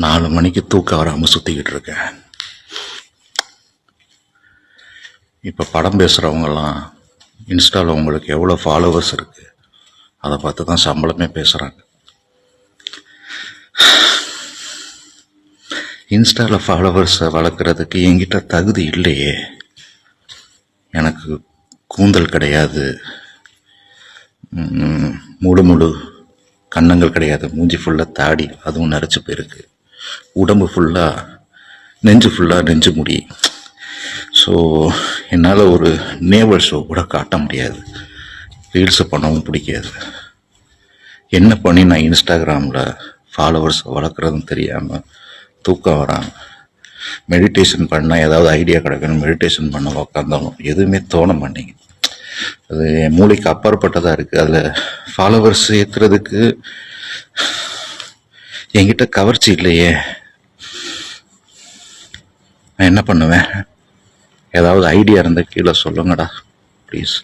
4 மணிக்கு தூக்கம் வராமல் சுற்றிக்கிட்டு இருக்கேன். இப்போ படம் பேசுகிறவங்கெல்லாம் இன்ஸ்டாவில் உங்களுக்கு எவ்வளோ ஃபாலோவர்ஸ் இருக்குது அதை பார்த்து தான் சம்பளமே பேசுகிறாங்க. இன்ஸ்டாவில் ஃபாலோவர்ஸை வளர்க்குறதுக்கு என்கிட்ட தகுதி இல்லையே. எனக்கு கூந்தல் கிடையாது, முழு கன்னங்கள் கிடையாது, மூஞ்சி ஃபுல்லாக தாடி அதுவும் நரைச்சி போயிருக்கு, உடம்பு ஃபுல்லாக நெஞ்சு முடி. ஸோ என்னால் ஒரு நேவல் ஷோ கூட காட்ட முடியாது, ரீல்ஸை பண்ணவும் பிடிக்காது. என்ன பண்ணி நான் இன்ஸ்டாகிராமில் ஃபாலோவர்ஸ் வளர்க்குறதுன்னு தெரியாமல் தூக்கம் வராங்க. மெடிடேஷன் பண்ணால் ஏதாவது ஐடியா கிடைக்கணும், மெடிடேஷன் பண்ண உக்காந்தாலும் எதுவுமே தோண மாட்டேங்குது. அது என் மூளைக்கு அப்பாற்பட்டதாக இருக்குது. அதில் ஃபாலோவர்ஸ் ஏற்றுறதுக்கு என்கிட்ட கவர்ச்சி இல்லையே. நான் என்ன பண்ணுவேன்? ஏதாவது ஐடியா இருந்தால் கீழே சொல்லுங்கடா ப்ளீஸ்.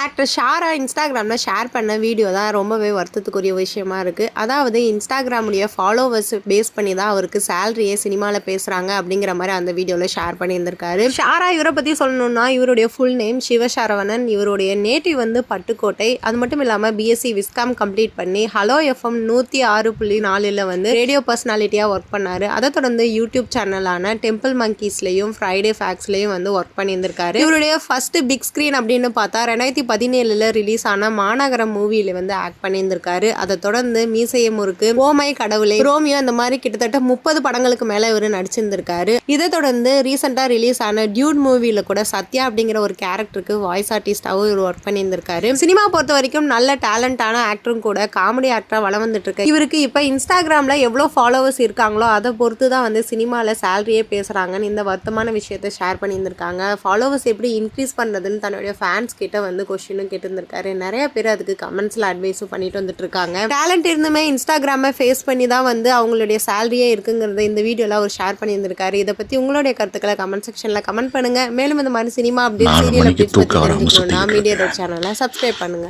ஆக்டர் ஷாரா இன்ஸ்டாகிராமில் ஷேர் பண்ண வீடியோ தான் ரொம்பவே வருத்தத்துக்குரிய விஷயமா இருக்குது. அதாவது இன்ஸ்டாகிராமுடைய ஃபாலோவர்ஸ் பேஸ் பண்ணி தான் அவருக்கு சேலரியே சினிமாவில் பேசுகிறாங்க அப்படிங்கிற மாதிரி அந்த வீடியோவில் ஷேர் பண்ணியிருந்திருக்காரு. ஷாரா இவரை பற்றி சொல்லணும்னா இவருடைய ஃபுல் நேம் சிவசரவணன். இவருடைய நேட்டிவ் வந்து பட்டுக்கோட்டை. அது மட்டும் இல்லாமல் பிஎஸ்சி விஸ்காம் கம்ப்ளீட் பண்ணி ஹலோ எஃப்எம் 106.4 வந்து ரேடியோ பர்சனாலிட்டியாக ஒர்க் பண்ணார். அதை தொடர்ந்து யூடியூப் சேனலான டெம்பிள் மங்கீஸ்லேயும் ஃப்ரைடே ஃபேக்ஸ்லேயும் வந்து ஒர்க் பண்ணியிருந்திருக்காரு. இவருடைய ஃபர்ஸ்ட் பிக் ஸ்க்ரீன் அப்படின்னு பார்த்தா 2017 ரிலீஸ் ஆன மாநகரம் மூவியில் வந்து ஆக்ட் பண்ணியிருந்திருக்காரு. அதை தொடர்ந்து மீசைய முறுக்கு, ஓமை கடவுளை, ரோமியோ அந்த மாதிரி கிட்டத்தட்ட 30 படங்களுக்கு மேலே இவர் நடிச்சிருந்திருக்காரு. இதை தொடர்ந்து ரீசெண்டாக ரிலீஸ் ஆன டியூட் மூவியில் கூட சத்யா அப்படிங்கிற ஒரு கேரக்டருக்கு வாய்ஸ் ஆர்டிஸ்டாகவும் இவர் ஒர்க் பண்ணியிருந்திருக்காரு. சினிமா பொறுத்த வரைக்கும் நல்ல டேலண்டான ஆக்டரும் கூட, காமெடி ஆக்டராக வளம் வந்துட்டு இருக்கு. இவருக்கு இப்போ இன்ஸ்டாகிராமில் எவ்வளோ ஃபாலோவர்ஸ் இருக்காங்களோ அதை பொறுத்து தான் வந்து சினிமாவில் சேலரியே பேசுகிறாங்கன்னு இந்த வருத்தமான விஷயத்தை ஷேர் பண்ணியிருந்திருக்காங்க. ஃபாலோவர்ஸ் எப்படி இன்க்ரீஸ் பண்ணுறதுன்னு தன்னுடைய ஃபேன்ஸ் கிட்ட வந்து கொஸ்டினும் கேட்டிருந்திருக்காரு. நிறைய பேர் அதுக்கு கமெண்ட்ஸில் அட்வைஸும் பண்ணிட்டு வந்துட்டு இருக்காங்க. டேலண்ட் இருந்துமே இன்ஸ்டாகிராமை ஃபேஸ் பண்ணி தான் வந்து அவங்களுடைய சேலரியே இருக்குங்கிறத இந்த வீடியோவில் அவர் ஷேர் பண்ணியிருந்திருக்காரு. இதை பற்றி உங்களுடைய கருத்துக்களை கமெண்ட் செக்ஷனில் கமெண்ட் பண்ணுங்க. மேலும் இந்த மாதிரி சினிமா அப்டேட், சீரியல் அப்டேட்ஸ் பற்றி தெரிஞ்சுக்கணும்னா மீடியா சேனலை சப்ஸ்கிரைப் பண்ணுங்க.